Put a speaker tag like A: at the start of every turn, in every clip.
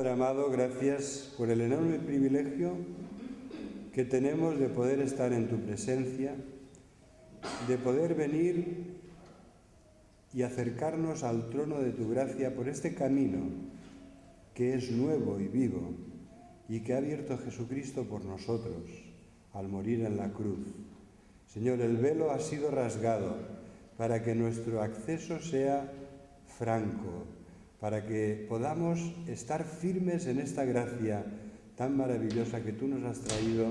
A: Padre amado, gracias por el enorme privilegio que tenemos de poder estar en tu presencia, de poder venir y acercarnos al trono de tu gracia por este camino que es nuevo y vivo y que ha abierto Jesucristo por nosotros al morir en la cruz. Señor, el velo ha sido rasgado para que nuestro acceso sea franco, para que podamos estar firmes en esta gracia tan maravillosa que tú nos has traído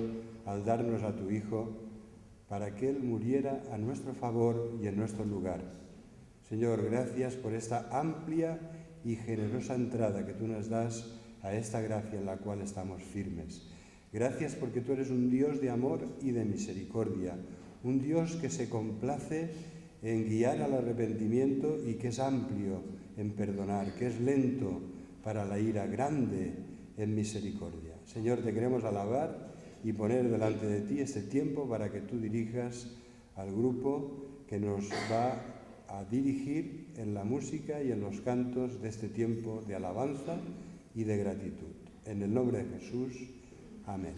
A: al darnos a tu Hijo, para que Él muriera a nuestro favor y en nuestro lugar. Señor, gracias por esta amplia y generosa entrada que tú nos das a esta gracia en la cual estamos firmes. Gracias porque tú eres un Dios de amor y de misericordia, un Dios que se complace en guiar al arrepentimiento y que es amplio en perdonar, que es lento para la ira, grande en misericordia. Señor, te queremos alabar y poner delante de ti este tiempo para que tú dirijas al grupo que nos va a dirigir en la música y en los cantos de este tiempo de alabanza y de gratitud. En el nombre de Jesús, amén.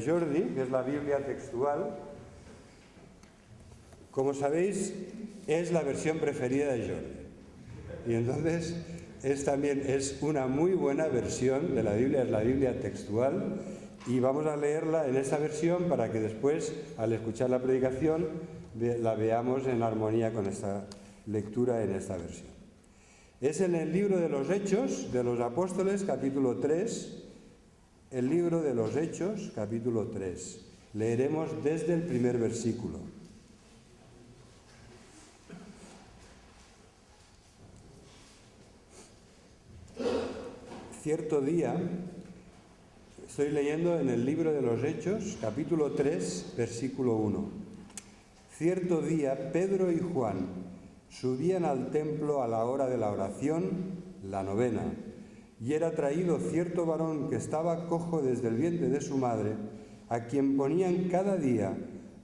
A: Jordi, que es la Biblia textual, como sabéis, es la versión preferida de Jordi. Y entonces es una muy buena versión de la Biblia, es la Biblia textual, y vamos a leerla en esta versión para que después, al escuchar la predicación, la veamos en armonía con esta lectura en esta versión. Es en el libro de los Hechos de los Apóstoles, capítulo 3, el libro de los Hechos, capítulo 3. Leeremos desde el primer versículo. Cierto día, estoy leyendo en el libro de los Hechos, capítulo 3, versículo 1. Cierto día, Pedro y Juan subían al templo a la hora de la oración, la novena, y era traído cierto varón que estaba cojo desde el vientre de su madre, a quien ponían cada día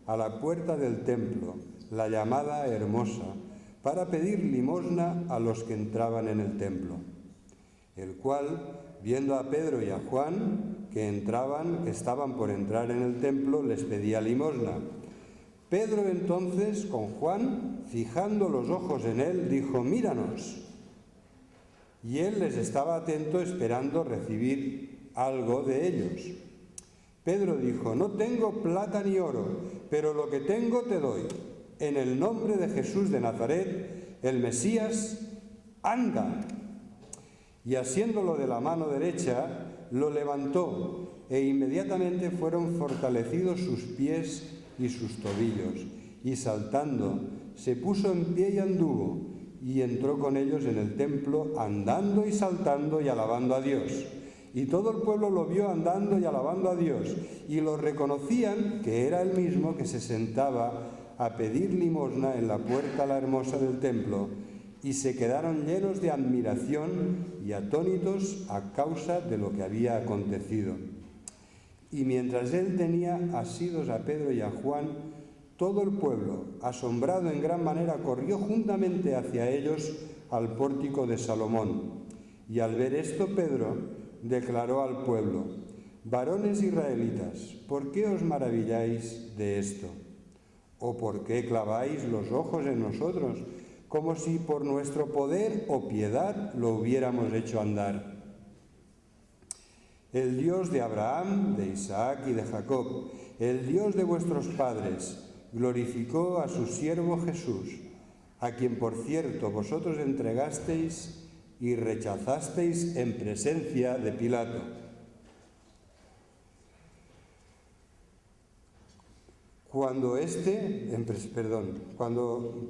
A: a la puerta del templo, la llamada Hermosa, para pedir limosna a los que entraban en el templo. El cual, viendo a Pedro y a Juan, que estaban por entrar en el templo, les pedía limosna. Pedro entonces, con Juan, fijando los ojos en él, dijo: «Míranos». Y él les estaba atento esperando recibir algo de ellos. Pedro dijo: «No tengo plata ni oro, pero lo que tengo te doy. En el nombre de Jesús de Nazaret, el Mesías, anda». Y asiéndolo de la mano derecha, lo levantó, e inmediatamente fueron fortalecidos sus pies y sus tobillos. Y saltando, se puso en pie y anduvo, y entró con ellos en el templo, andando y saltando y alabando a Dios. Y todo el pueblo lo vio andando y alabando a Dios, y lo reconocían que era el mismo que se sentaba a pedir limosna en la puerta la hermosa del templo, y se quedaron llenos de admiración y atónitos a causa de lo que había acontecido. Y mientras él tenía asidos a Pedro y a Juan, todo el pueblo, asombrado en gran manera, corrió juntamente hacia ellos al pórtico de Salomón. Y al ver esto, Pedro, declaró al pueblo: «Varones israelitas, ¿por qué os maravilláis de esto? ¿O por qué claváis los ojos en nosotros, como si por nuestro poder o piedad lo hubiéramos hecho andar? El Dios de Abraham, de Isaac y de Jacob, el Dios de vuestros padres, glorificó a su siervo Jesús, a quien, por cierto, vosotros entregasteis y rechazasteis en presencia de Pilato. Cuando,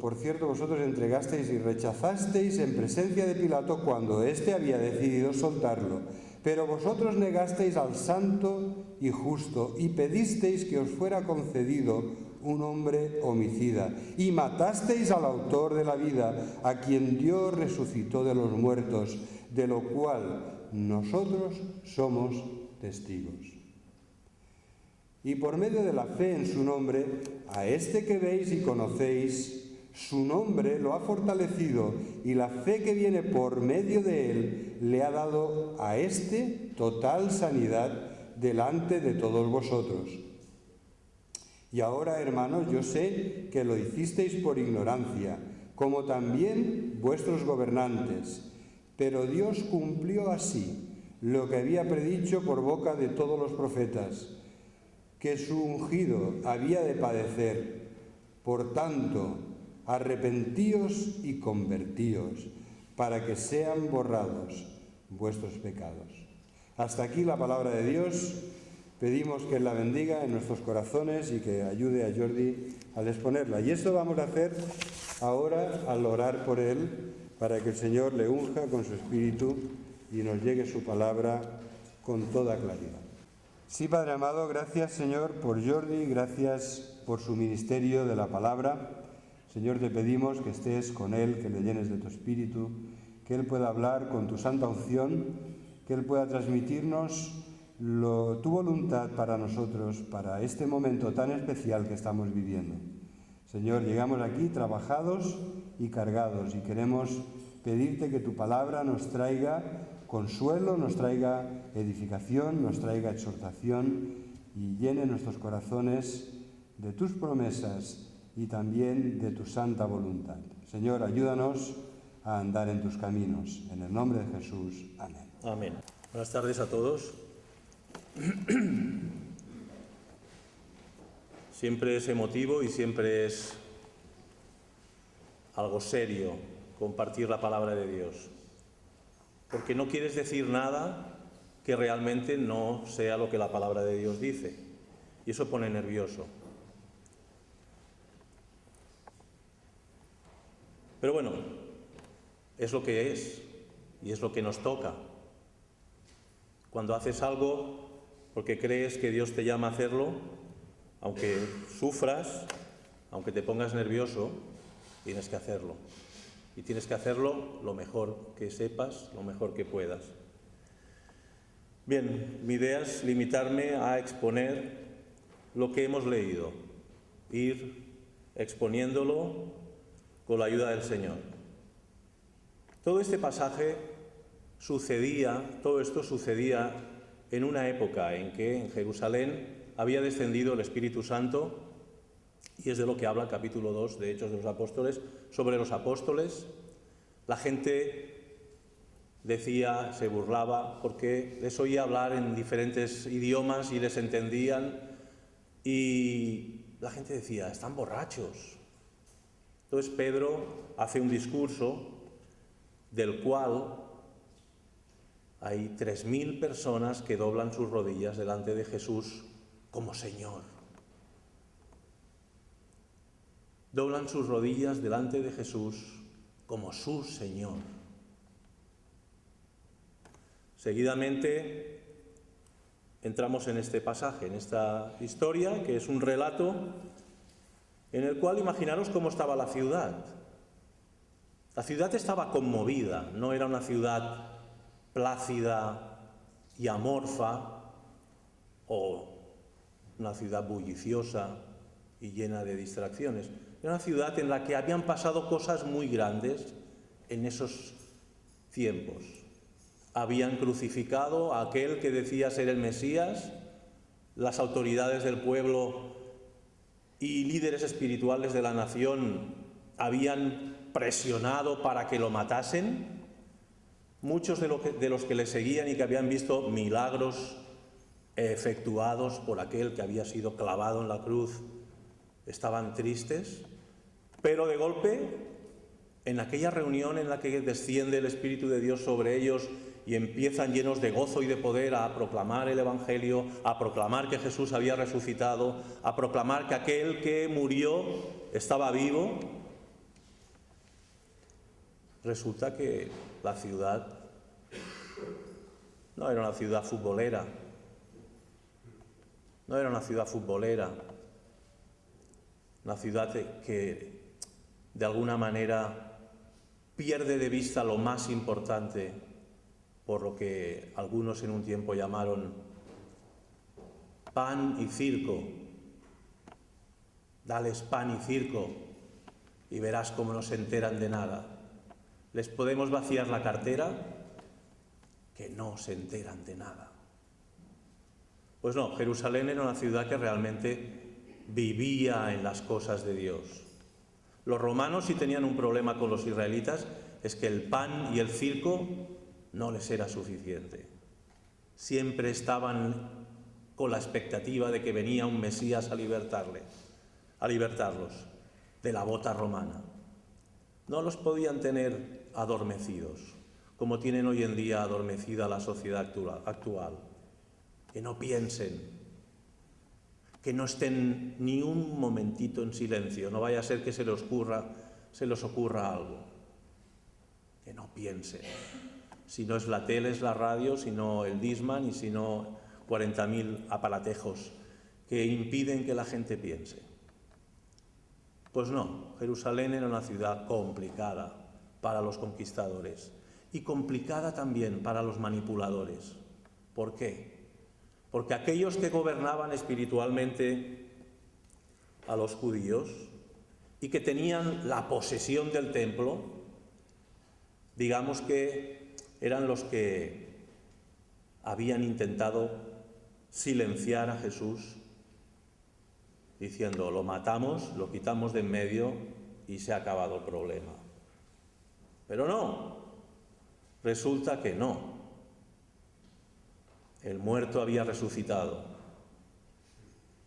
A: por cierto, vosotros entregasteis y rechazasteis en presencia de Pilato cuando éste había decidido soltarlo. Pero vosotros negasteis al santo y justo y pedisteis que os fuera concedido un hombre homicida, y matasteis al autor de la vida, a quien Dios resucitó de los muertos, de lo cual nosotros somos testigos. Y por medio de la fe en su nombre, a este que veis y conocéis, su nombre lo ha fortalecido, y la fe que viene por medio de él le ha dado a este total sanidad delante de todos vosotros. Y ahora, hermanos, yo sé que lo hicisteis por ignorancia, como también vuestros gobernantes, pero Dios cumplió así lo que había predicho por boca de todos los profetas, que su ungido había de padecer. Por tanto, arrepentíos y convertíos, para que sean borrados vuestros pecados». Hasta aquí la palabra de Dios. Pedimos que la bendiga en nuestros corazones y que ayude a Jordi al exponerla. Y esto vamos a hacer ahora al orar por él, para que el Señor le unja con su espíritu y nos llegue su palabra con toda claridad. Sí, Padre amado, gracias, Señor, por Jordi, gracias por su ministerio de la palabra. Señor, te pedimos que estés con él, que le llenes de tu espíritu, que él pueda hablar con tu santa unción, que él pueda transmitirnos tu voluntad para nosotros, para este momento tan especial que estamos viviendo. Señor, llegamos aquí trabajados y cargados y queremos pedirte que tu palabra nos traiga consuelo, nos traiga edificación, nos traiga exhortación y llene nuestros corazones de tus promesas y también de tu santa voluntad. Señor, ayúdanos a andar en tus caminos. En el nombre de Jesús. Amén.
B: Amén. Buenas tardes a todos. Siempre es emotivo y siempre es algo serio compartir la palabra de Dios, porque no quieres decir nada que realmente no sea lo que la palabra de Dios dice, y eso pone nervioso. Pero bueno, es lo que es y es lo que nos toca. Cuando haces algo porque crees que Dios te llama a hacerlo, aunque sufras, aunque te pongas nervioso, tienes que hacerlo. Y tienes que hacerlo lo mejor que sepas, lo mejor que puedas. Bien, mi idea es limitarme a exponer lo que hemos leído, ir exponiéndolo con la ayuda del Señor. Todo este pasaje todo esto sucedía en una época en que en Jerusalén había descendido el Espíritu Santo, y es de lo que habla el capítulo 2 de Hechos de los Apóstoles, sobre los apóstoles. La gente decía, se burlaba, porque les oía hablar en diferentes idiomas y les entendían, y la gente decía, están borrachos. Entonces Pedro hace un discurso del cual hay 3.000 personas que doblan sus rodillas delante de Jesús como Señor. Doblan sus rodillas delante de Jesús como su Señor. Seguidamente entramos en este pasaje, en esta historia, que es un relato en el cual imaginaros cómo estaba la ciudad. La ciudad estaba conmovida, no era una ciudad plácida y amorfa o una ciudad bulliciosa y llena de distracciones. Era una ciudad en la que habían pasado cosas muy grandes en esos tiempos. habían crucificado a aquel que decía ser el Mesías, las autoridades del pueblo y líderes espirituales de la nación habían presionado para que lo matasen. Muchos de los que le seguían y que habían visto milagros efectuados por aquel que había sido clavado en la cruz estaban tristes, pero de golpe, en aquella reunión en la que desciende el Espíritu de Dios sobre ellos y empiezan llenos de gozo y de poder a proclamar el Evangelio, a proclamar que Jesús había resucitado, a proclamar que aquel que murió estaba vivo, resulta que la ciudad no era una ciudad futbolera, una ciudad que de alguna manera pierde de vista lo más importante, por lo que algunos en un tiempo llamaron pan y circo. Dales pan y circo y verás cómo no se enteran de nada. Les podemos vaciar la cartera, que no se enteran de nada. Pues no, Jerusalén era una ciudad que realmente vivía en las cosas de Dios. Los romanos, si tenían un problema con los israelitas, es que el pan y el circo no les era suficiente. Siempre estaban con la expectativa de que venía un Mesías a libertarlos de la bota romana. No los podían tener adormecidos, como tienen hoy en día adormecida la sociedad actual. Que no piensen, que no estén ni un momentito en silencio, no vaya a ser que se les ocurra algo. Que no piensen. Si no es la tele, es la radio, si no el Discman y si no 40.000 aparatejos que impiden que la gente piense. Pues no, Jerusalén era una ciudad complicada para los conquistadores y complicada también para los manipuladores. ¿Por qué? Porque aquellos que gobernaban espiritualmente a los judíos y que tenían la posesión del templo, digamos que eran los que habían intentado silenciar a Jesús diciendo: lo matamos, lo quitamos de en medio y se ha acabado el problema. Pero no, resulta que no. El muerto había resucitado.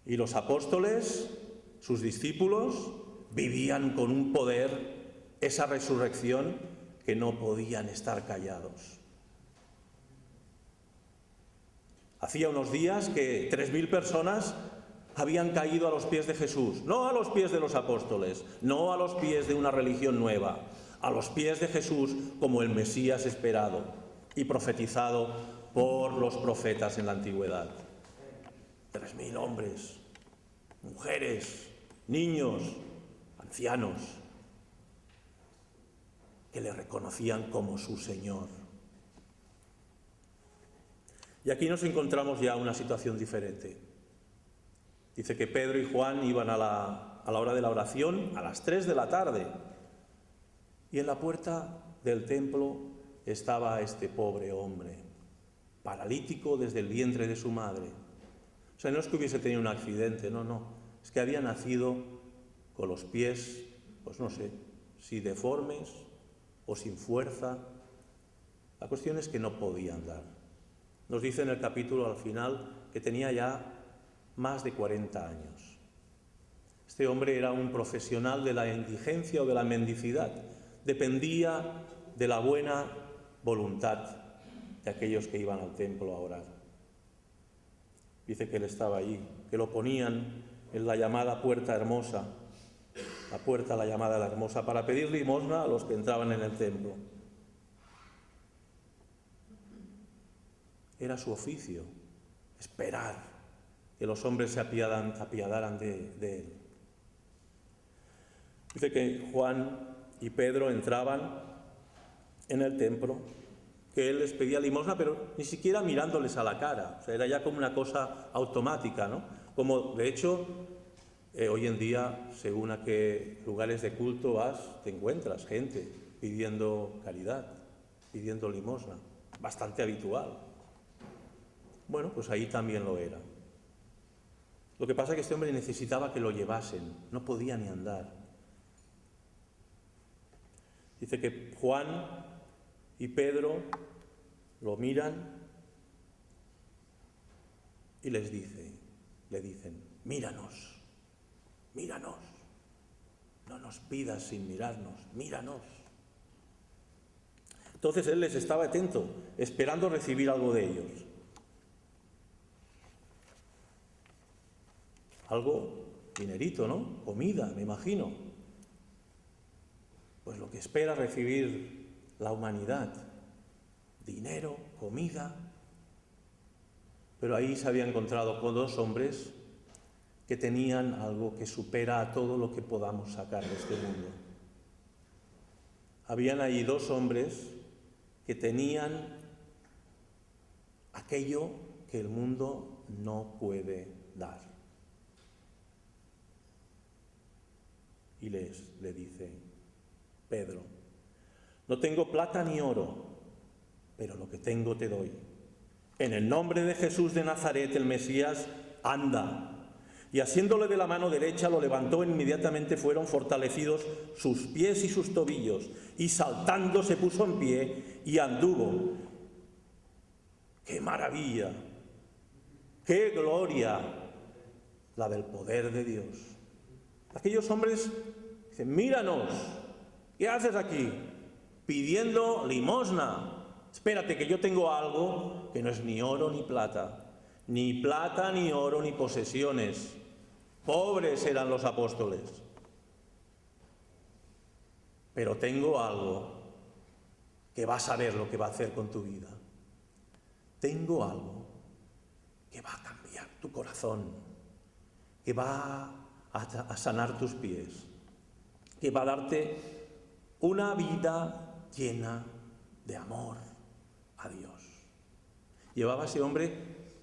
B: Y los apóstoles, sus discípulos, vivían con un poder esa resurrección que no podían estar callados. Hacía unos días que 3.000 personas habían caído a los pies de Jesús, no a los pies de los apóstoles, no a los pies de una religión nueva, a los pies de Jesús como el Mesías esperado y profetizado por los profetas en la antigüedad. 3.000 hombres, mujeres, niños, ancianos, que le reconocían como su Señor. Y aquí nos encontramos ya una situación diferente. Dice que Pedro y Juan iban a la hora de la oración a las 3 de la tarde y en la puerta del templo estaba este pobre hombre, paralítico desde el vientre de su madre. O sea, no es que hubiese tenido un accidente, no, es que había nacido con los pies, pues no sé, si deformes o sin fuerza. La cuestión es que no podía andar. Nos dice en el capítulo al final que tenía ya más de 40 años. Este hombre era un profesional de la indigencia o de la mendicidad. Dependía de la buena voluntad de aquellos que iban al templo a orar. Dice que él estaba allí, que lo ponían en la llamada puerta hermosa, la llamada la hermosa, para pedir limosna a los que entraban en el templo. Era su oficio, esperar que los hombres se apiadaran de él. Dice que Juan y Pedro entraban en el templo, que él les pedía limosna, pero ni siquiera mirándoles a la cara. O sea, era ya como una cosa automática, ¿no? Como, de hecho, hoy en día, según a qué lugares de culto vas, te encuentras gente pidiendo caridad, pidiendo limosna. bastante habitual. Bueno, pues ahí también lo era. Lo que pasa es que este hombre necesitaba que lo llevasen, no podía ni andar. Dice que Juan y Pedro lo miran y le dicen, míranos, no nos pidas sin mirarnos, míranos. Entonces él les estaba atento, esperando recibir algo de ellos. Algo, dinerito, ¿no? Comida, me imagino. Pues lo que espera recibir la humanidad. Dinero, comida. Pero ahí se había encontrado con dos hombres que tenían algo que supera a todo lo que podamos sacar de este mundo. Habían ahí dos hombres que tenían aquello que el mundo no puede dar. Y le dice Pedro, no tengo plata ni oro, pero lo que tengo te doy. En el nombre de Jesús de Nazaret, el Mesías, anda. Y asiéndole de la mano derecha lo levantó, e inmediatamente fueron fortalecidos sus pies y sus tobillos, y saltando se puso en pie y anduvo. ¡Qué maravilla! ¡Qué gloria! La del poder de Dios. Aquellos hombres dicen, míranos, ¿qué haces aquí? Pidiendo limosna. Espérate, que yo tengo algo que no es ni oro ni plata, ni oro ni posesiones. Pobres eran los apóstoles. Pero tengo algo que vas a ver lo que va a hacer con tu vida. Tengo algo que va a cambiar tu corazón, que va a sanar tus pies, que va a darte una vida llena de amor a Dios. Llevaba ese hombre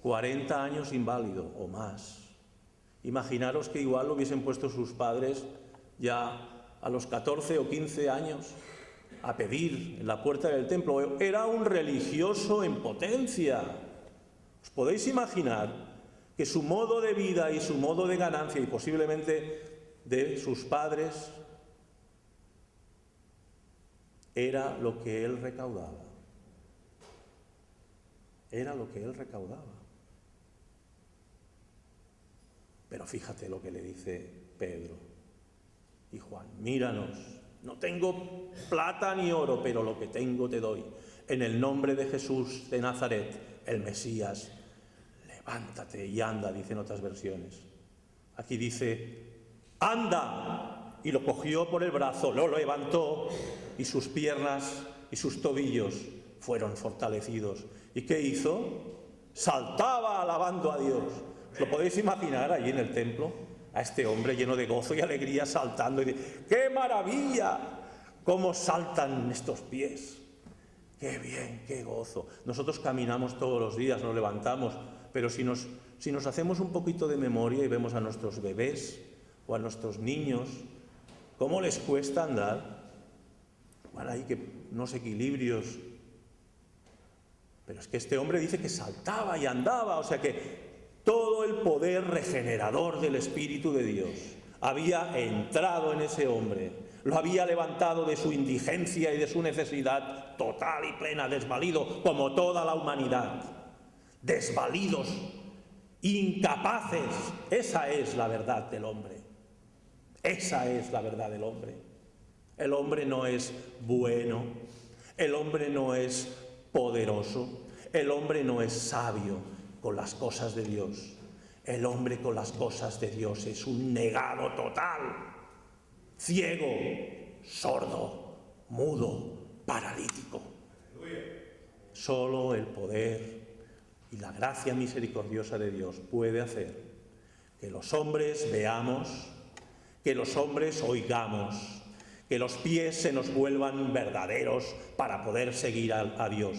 B: 40 años inválido o más. Imaginaros que igual lo hubiesen puesto sus padres ya a los 14 o 15 años a pedir en la puerta del templo. Era un religioso en potencia. ¿Os podéis imaginar que su modo de vida y su modo de ganancia, y posiblemente de sus padres, era lo que él recaudaba? Era lo que él recaudaba. Pero fíjate lo que le dice Pedro y Juan. Míranos, no tengo plata ni oro, pero lo que tengo te doy. En el nombre de Jesús de Nazaret, el Mesías, levántate y anda, dicen otras versiones. Aquí dice, anda, y lo cogió por el brazo, lo levantó, y sus piernas y sus tobillos fueron fortalecidos. ¿Y qué hizo? Saltaba alabando a Dios. ¿Lo podéis imaginar allí en el templo? A este hombre lleno de gozo y alegría saltando y dice, ¡qué maravilla! ¿Cómo saltan estos pies? ¡Qué bien, qué gozo! Nosotros caminamos todos los días, nos levantamos, pero si nos hacemos un poquito de memoria y vemos a nuestros bebés o a nuestros niños, ¿cómo les cuesta andar? Bueno, hay que unos equilibrios. Pero es que este hombre dice que saltaba y andaba, o sea que todo el poder regenerador del Espíritu de Dios había entrado en ese hombre, lo había levantado de su indigencia y de su necesidad total y plena, desvalido como toda la humanidad, desvalidos, incapaces. Esa es la verdad del hombre, esa es la verdad del hombre. El hombre no es bueno, el hombre no es poderoso, el hombre no es sabio con las cosas de Dios. El hombre con las cosas de Dios es un negado total, ciego, sordo, mudo, paralítico. Solo el poder y la gracia misericordiosa de Dios puede hacer que los hombres veamos, que los hombres oigamos, que los pies se nos vuelvan verdaderos para poder seguir a Dios.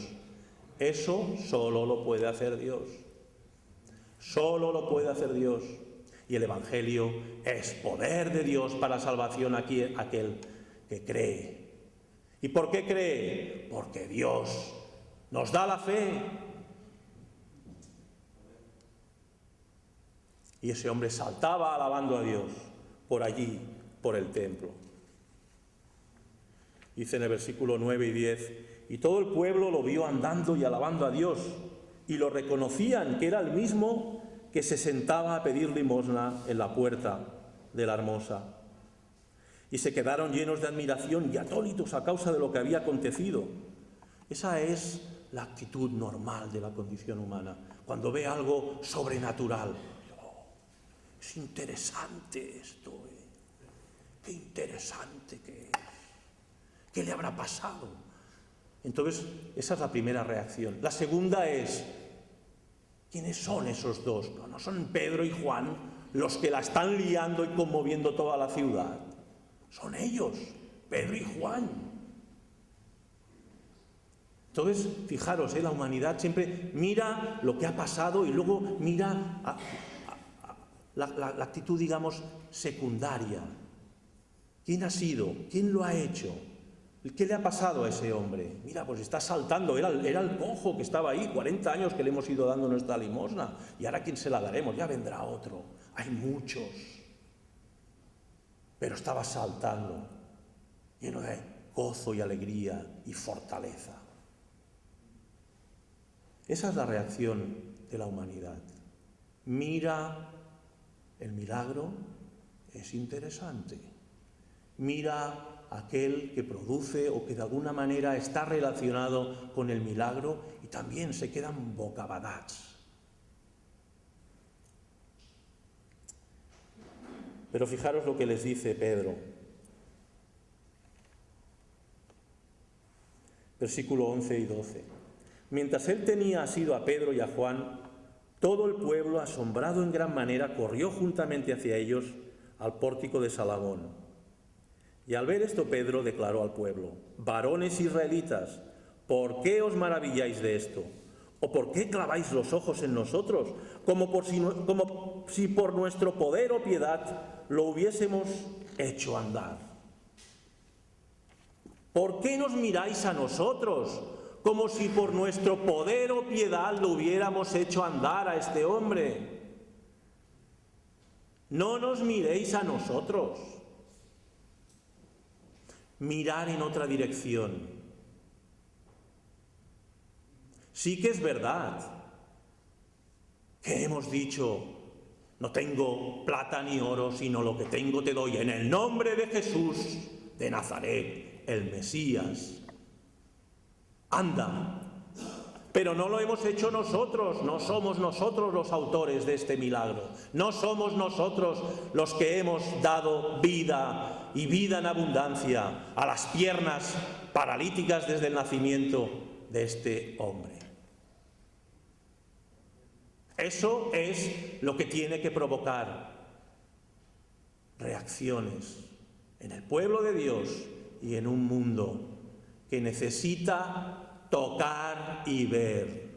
B: Eso solo lo puede hacer Dios. Solo lo puede hacer Dios. Y el Evangelio es poder de Dios para salvación a aquel que cree. ¿Y por qué cree? Porque Dios nos da la fe. Y ese hombre saltaba alabando a Dios por allí, por el templo. Dice en el versículo 9 y 10, y todo el pueblo lo vio andando y alabando a Dios, y lo reconocían que era el mismo que se sentaba a pedir limosna en la puerta de la Hermosa. Y se quedaron llenos de admiración y atónitos a causa de lo que había acontecido. Esa es la actitud normal de la condición humana, cuando ve algo sobrenatural. Es interesante esto, qué interesante que es. ¿Qué le habrá pasado? Entonces, esa es la primera reacción. La segunda es, ¿quiénes son esos dos? No son Pedro y Juan los que la están liando y conmoviendo toda la ciudad. Son ellos, Pedro y Juan. Entonces, fijaros, la humanidad siempre mira lo que ha pasado y luego mira la actitud, digamos, secundaria. ¿Quién ha sido? ¿Quién lo ha hecho? ¿Qué le ha pasado a ese hombre? Mira, pues está saltando, era el cojo que estaba ahí, 40 años que le hemos ido dando nuestra limosna, y ahora ¿a quién se la daremos? Ya vendrá otro. Hay muchos. Pero estaba saltando, lleno de gozo y alegría y fortaleza. Esa es la reacción de la humanidad. Mira el milagro, es interesante. Mira aquel que produce o que de alguna manera está relacionado con el milagro y también se quedan bocabadats. Pero fijaros lo que les dice Pedro. Versículo 11 y 12. Mientras él tenía asido a Pedro y a Juan, todo el pueblo, asombrado en gran manera, corrió juntamente hacia ellos al pórtico de Salomón. Y al ver esto, Pedro declaró al pueblo: varones israelitas, ¿por qué os maravilláis de esto? ¿O por qué claváis los ojos en nosotros, como si por nuestro poder o piedad lo hubiésemos hecho andar? ¿Por qué nos miráis a nosotros, como si por nuestro poder o piedad lo hubiéramos hecho andar a este hombre? No nos miréis a nosotros. Mirar en otra dirección. Sí que es verdad que hemos dicho, no tengo plata ni oro, sino lo que tengo te doy, en el nombre de Jesús de Nazaret, el Mesías. Anda. Pero no lo hemos hecho nosotros, no somos nosotros los autores de este milagro, no somos nosotros los que hemos dado vida y vida en abundancia a las piernas paralíticas desde el nacimiento de este hombre. Eso es lo que tiene que provocar reacciones en el pueblo de Dios y en un mundo que necesita tocar y ver.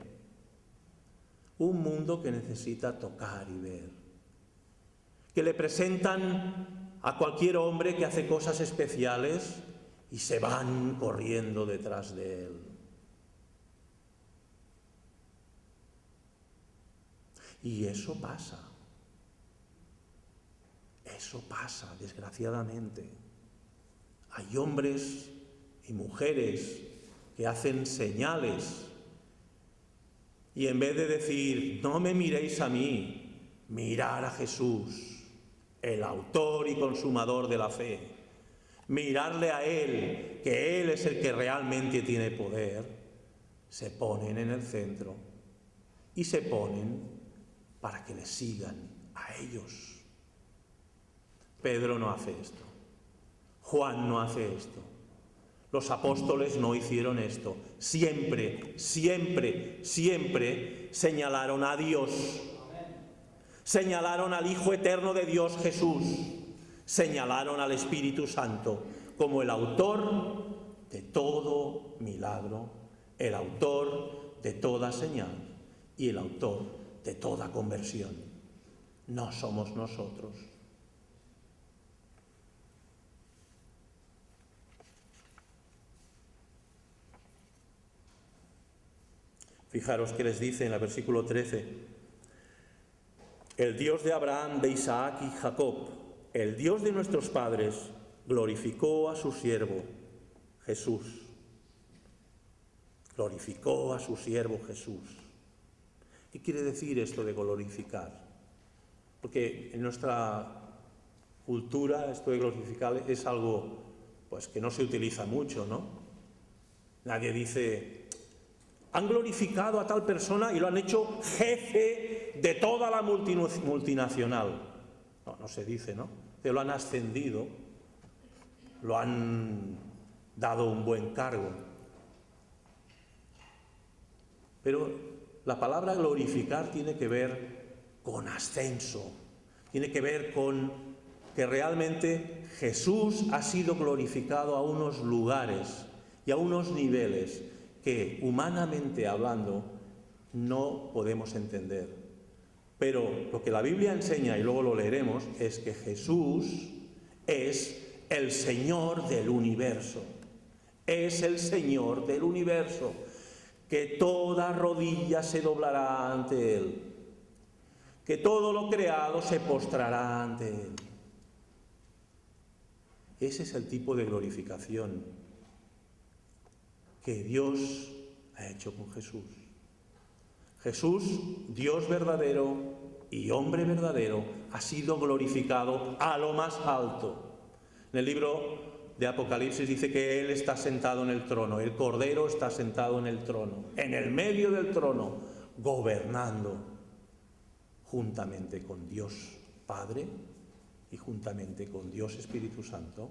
B: Un mundo que necesita tocar y ver. Que le presentan a cualquier hombre que hace cosas especiales y se van corriendo detrás de él. Y eso pasa. Eso pasa, desgraciadamente. Hay hombres y mujeres que hacen señales y en vez de decir, no me miréis a mí, mirar a Jesús, el autor y consumador de la fe, mirarle a Él, que Él es el que realmente tiene poder, se ponen en el centro y se ponen para que le sigan a ellos. Pedro no hace esto, Juan no hace esto. Los apóstoles no hicieron esto. Siempre, siempre, siempre señalaron a Dios. Señalaron al Hijo Eterno de Dios, Jesús. Señalaron al Espíritu Santo como el autor de todo milagro, el autor de toda señal y el autor de toda conversión. No somos nosotros. Fijaros que les dice en el versículo 13: el Dios de Abraham, de Isaac y Jacob, el Dios de nuestros padres, glorificó a su siervo Jesús. Glorificó a su siervo Jesús. ¿Qué quiere decir esto de glorificar? Porque en nuestra cultura esto de glorificar es algo pues que no se utiliza mucho, ¿no? Nadie dice: han glorificado a tal persona y lo han hecho jefe de toda la multinacional. No, no se dice, ¿no? Que lo han ascendido, lo han dado un buen cargo. Pero la palabra glorificar tiene que ver con ascenso, tiene que ver con que realmente Jesús ha sido glorificado a unos lugares y a unos niveles que, humanamente hablando, no podemos entender. Pero lo que la Biblia enseña, y luego lo leeremos, es que Jesús es el Señor del universo. Es el Señor del universo, que toda rodilla se doblará ante Él, que todo lo creado se postrará ante Él. Ese es el tipo de glorificación que Dios ha hecho con Jesús. Jesús, Dios verdadero y hombre verdadero, ha sido glorificado a lo más alto. En el libro de Apocalipsis dice que Él está sentado en el trono, el Cordero está sentado en el trono, en el medio del trono, gobernando juntamente con Dios Padre y juntamente con Dios Espíritu Santo.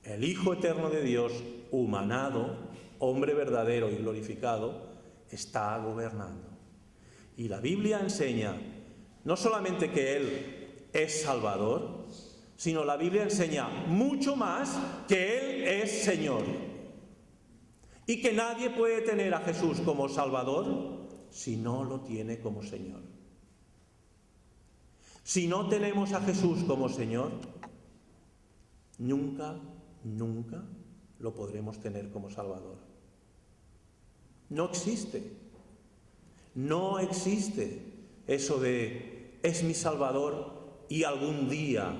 B: El Hijo eterno de Dios, humanado, hombre verdadero y glorificado, está gobernando. Y la Biblia enseña no solamente que Él es Salvador, sino la Biblia enseña mucho más que Él es Señor. Y que nadie puede tener a Jesús como Salvador si no lo tiene como Señor. Si no tenemos a Jesús como Señor, nunca lo podremos tener como Salvador. No existe eso de es mi Salvador y algún día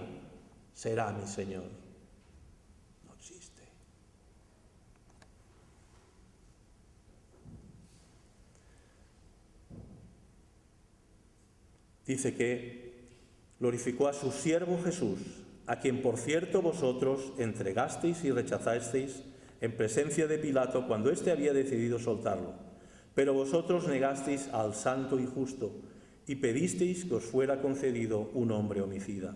B: será mi Señor. No existe. Dice que glorificó a su siervo Jesús, a quien por cierto vosotros entregasteis y rechazasteis en presencia de Pilato cuando éste había decidido soltarlo. Pero vosotros negasteis al santo y justo y pedisteis que os fuera concedido un hombre homicida.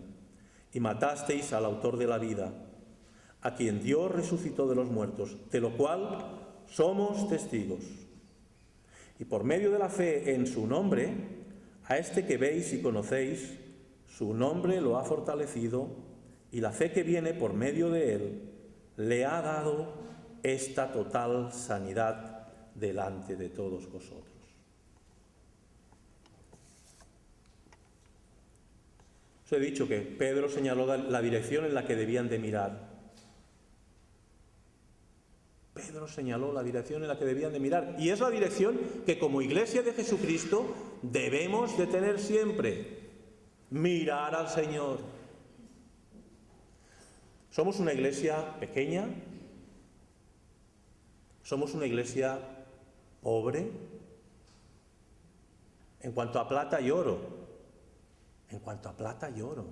B: Y matasteis al autor de la vida, a quien Dios resucitó de los muertos, de lo cual somos testigos. Y por medio de la fe en su nombre, a este que veis y conocéis, su nombre lo ha fortalecido, y la fe que viene por medio de él le ha dado esta total sanidad delante de todos vosotros. Os he dicho que Pedro señaló la dirección en la que debían de mirar. Pedro señaló la dirección en la que debían de mirar, y es la dirección que como Iglesia de Jesucristo debemos de tener siempre: mirar al Señor. Somos una iglesia pequeña, somos una iglesia pobre en cuanto a plata y oro. En cuanto a plata y oro,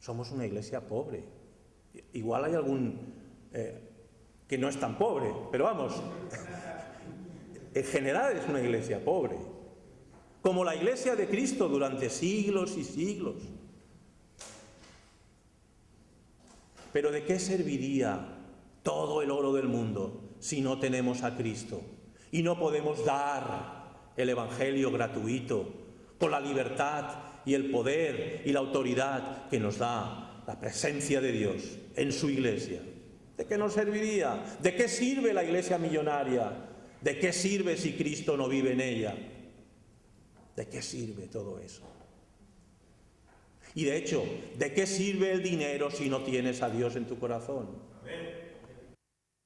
B: somos una iglesia pobre. Igual hay algún que no es tan pobre, pero vamos, en general es una iglesia pobre. Como la iglesia de Cristo durante siglos y siglos. Pero ¿de qué serviría todo el oro del mundo si no tenemos a Cristo? Y no podemos dar el Evangelio gratuito, con la libertad y el poder y la autoridad que nos da la presencia de Dios en su iglesia. ¿De qué nos serviría? ¿De qué sirve la iglesia millonaria? ¿De qué sirve si Cristo no vive en ella? ¿De qué sirve todo eso? Y de hecho, ¿de qué sirve el dinero si no tienes a Dios en tu corazón?